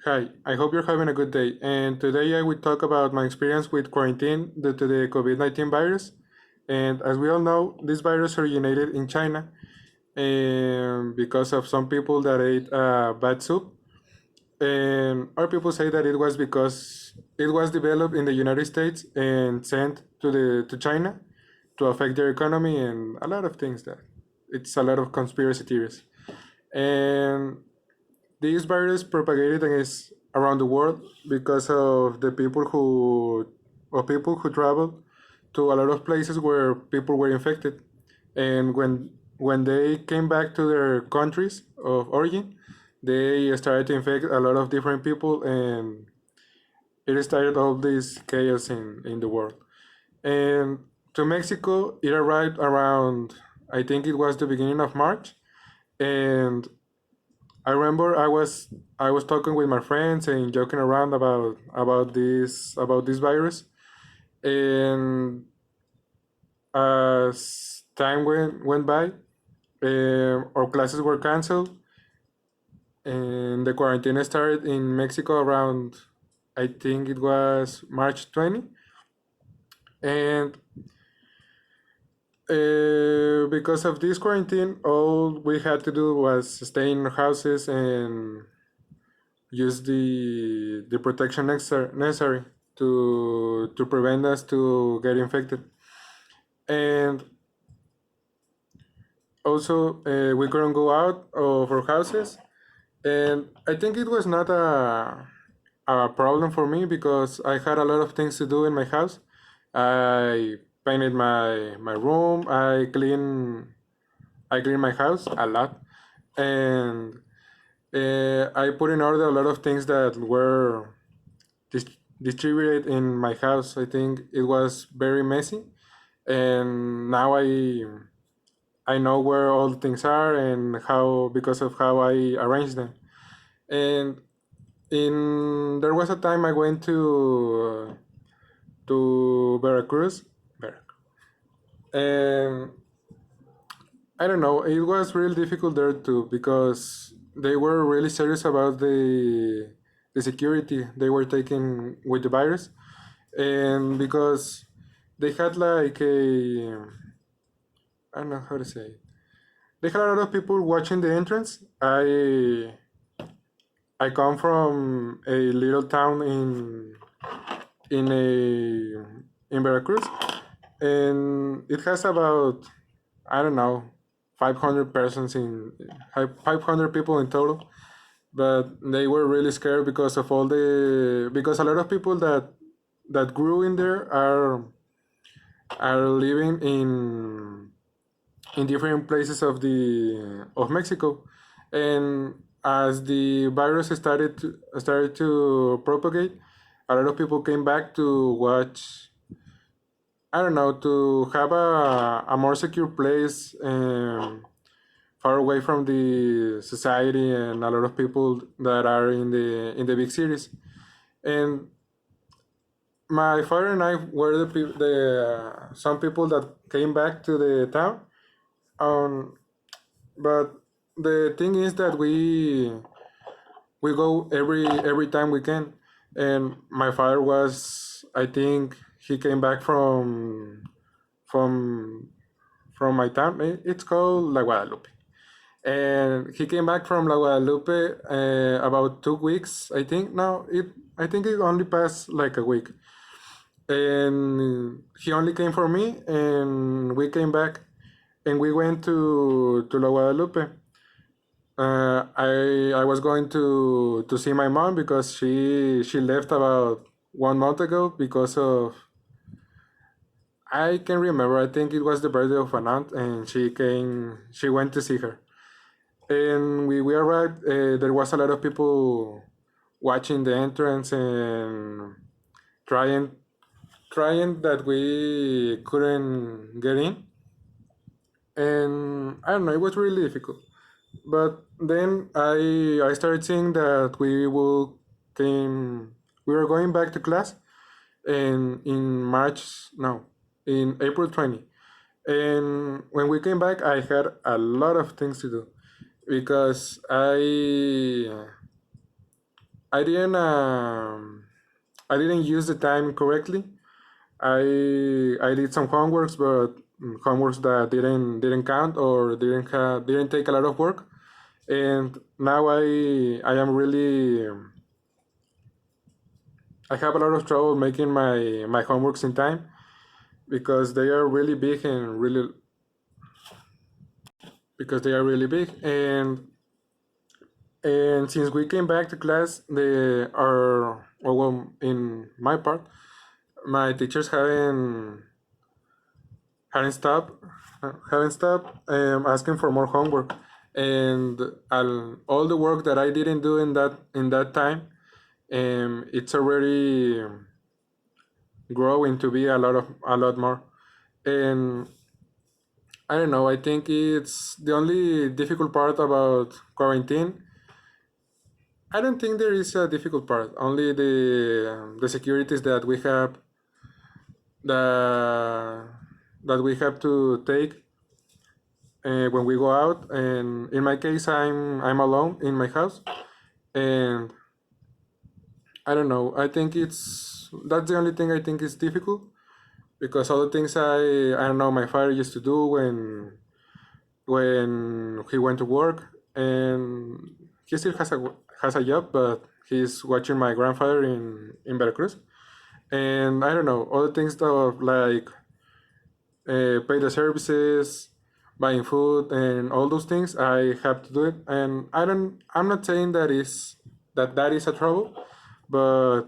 Hi, I hope you're having a good day. And today I will talk about my experience with quarantine due to the COVID-19 virus. And as we all know, this virus originated in China because of some people that ate bad soup. And other people say that it was because it was developed in the United States and sent to China to affect their economy and a lot of things that it's a lot of conspiracy theories. And this virus propagated against around the world because of the people who traveled to a lot of places where people were infected, and when they came back to their countries of origin, they started to infect a lot of different people, and it started all this chaos in the world. And to Mexico, it arrived around, I think it was the beginning of March, and I remember I was talking with my friends and joking around about this virus, and as time went by, our classes were canceled, and the quarantine started in Mexico around, I think it was March 20, and because of this quarantine, all we had to do was stay in our houses and use the protection necessary to prevent us to get infected. And also, we couldn't go out of our houses, and I think it was not a problem for me because I had a lot of things to do in my house. I painted my room. I clean my house a lot, and I put in order a lot of things that were distributed in my house. I think it was very messy, and now I know where all the things are and how because of how I arrange them. And in there was a time I went to Veracruz, and I don't know. It was really difficult there too because they were really serious about the security they were taking with the virus, and because they had like a, I don't know how to say it. They had a lot of people watching the entrance. I come from a little town in in Veracruz, and it has about, I don't know, 500 persons 500 people in total. But they were really scared because of all the because a lot of people that grew in there are living in different places of Mexico, and as the virus started to propagate, a lot of people came back to watch. I don't know, to have a more secure place, far away from the society and a lot of people that are in the big cities. And my father and I were the some people that came back to the town. Um, but the thing is that we go every time we can, and my father was, I think he came back from from my town. It's called La Guadalupe, and he came back from La Guadalupe about 2 weeks. I think it only passed like a week, and he only came for me, and we came back, and we went to La Guadalupe. I was going to see my mom because she left about 1 month ago because of, I can remember, I think it was the birthday of an aunt, and she went to see her, and we arrived. There was a lot of people watching the entrance and trying trying that we couldn't get in, and I don't know, it was really difficult. But then I started seeing that came we were going back to class, and in March, no, in April 20. And when we came back, I had a lot of things to do because I didn't I didn't use the time correctly. I did some homeworks, but homeworks that didn't count or didn't take a lot of work. And now I am really I have a lot of trouble making my homeworks in time because they are really big and really because they are really big. And since we came back to class, they are well in my part, my teachers haven't stopped asking for more homework, and all the work that I didn't do in that time, it's already growing to be a lot more. And I don't know. I think it's the only difficult part about quarantine. I don't think there is a difficult part. Only the securities that we have the that we have to take when we go out. And in my case, I'm alone in my house, and I don't know. I think it's that's the only thing I think is difficult because all the things I don't know my father used to do when he went to work, and he still has a job, but he's watching my grandfather in Veracruz. And I don't know all the things of like pay the services, buying food, and all those things. I have to do it, and I don't. I'm not saying that is a trouble, but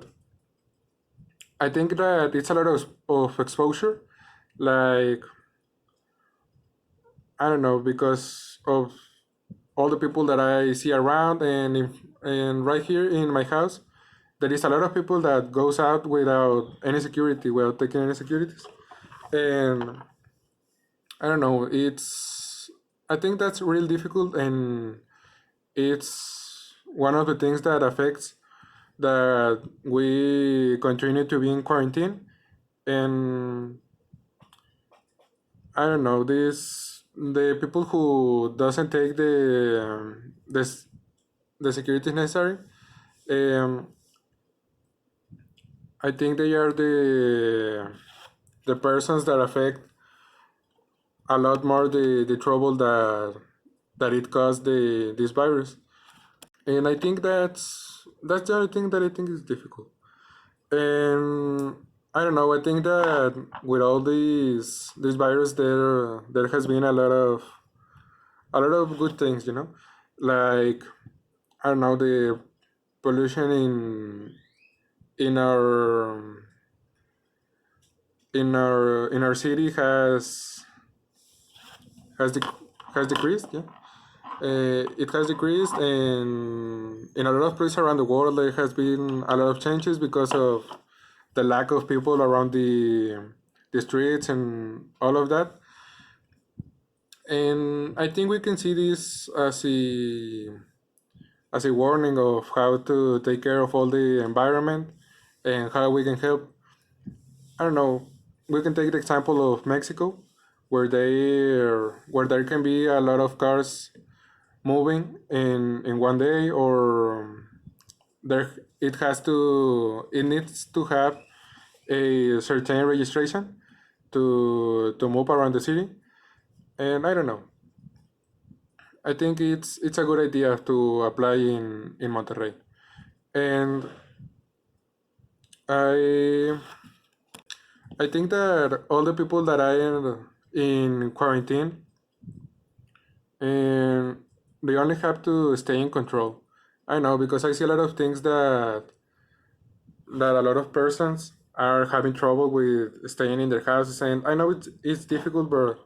I think that it's a lot of exposure. Like I don't know because of all the people that I see around, and right here in my house, there is a lot of people that goes out without any security, without taking any securities, and I don't know. I think that's real difficult, and it's one of the things that affects that we continue to be in quarantine. And I don't know the people who doesn't take the security necessary. Um, I think they are the persons that affect a lot more the trouble that it caused this virus. And I think that's the only thing that I think is difficult. And I don't know. I think that with all this virus, there has been a lot of good things. Like I don't know the pollution in our in our city has dec- has decreased. Yeah, it has decreased, and in a lot of places around the world, there has been a lot of changes because of the lack of people around the streets and all of that. And I think we can see this as a warning of how to take care of all the environment and how we can help. I don't know. We can take the example of Mexico, where there can be a lot of cars moving in one day, or there it needs to have a certain registration to move around the city. And I don't know. I think it's a good idea to apply in Monterrey. And I I think that all the people that I am in quarantine, and they only have to stay in control. I know because I see a lot of things that a lot of persons are having trouble with staying in their houses, and I know it's difficult, but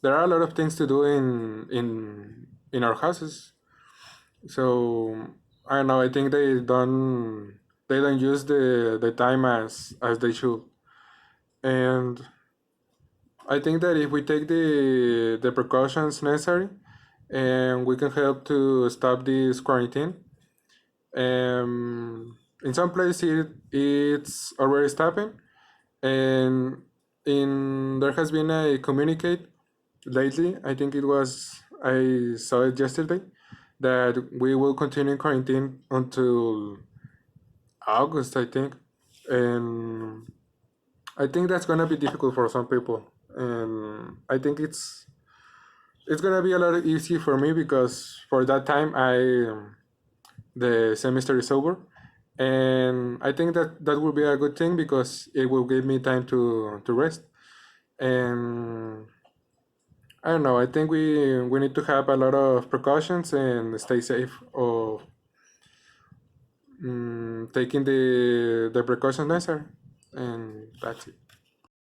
there are a lot of things to do in our houses. So I don't know. I think they don't use the time as they should, and I think that if we take the precautions necessary, and we can help to stop this quarantine. In some places it's already stopping, and in there has been a communicate lately. I think I saw it yesterday that we will continue quarantine until August, I think, and I think that's gonna be difficult for some people, and I think it's gonna be a lot easy for me because for that time the semester is over, and I think that will be a good thing because it will give me time to rest. And I don't know. I think we need to have a lot of precautions and stay safe of taking the precautions necessary, and that's it.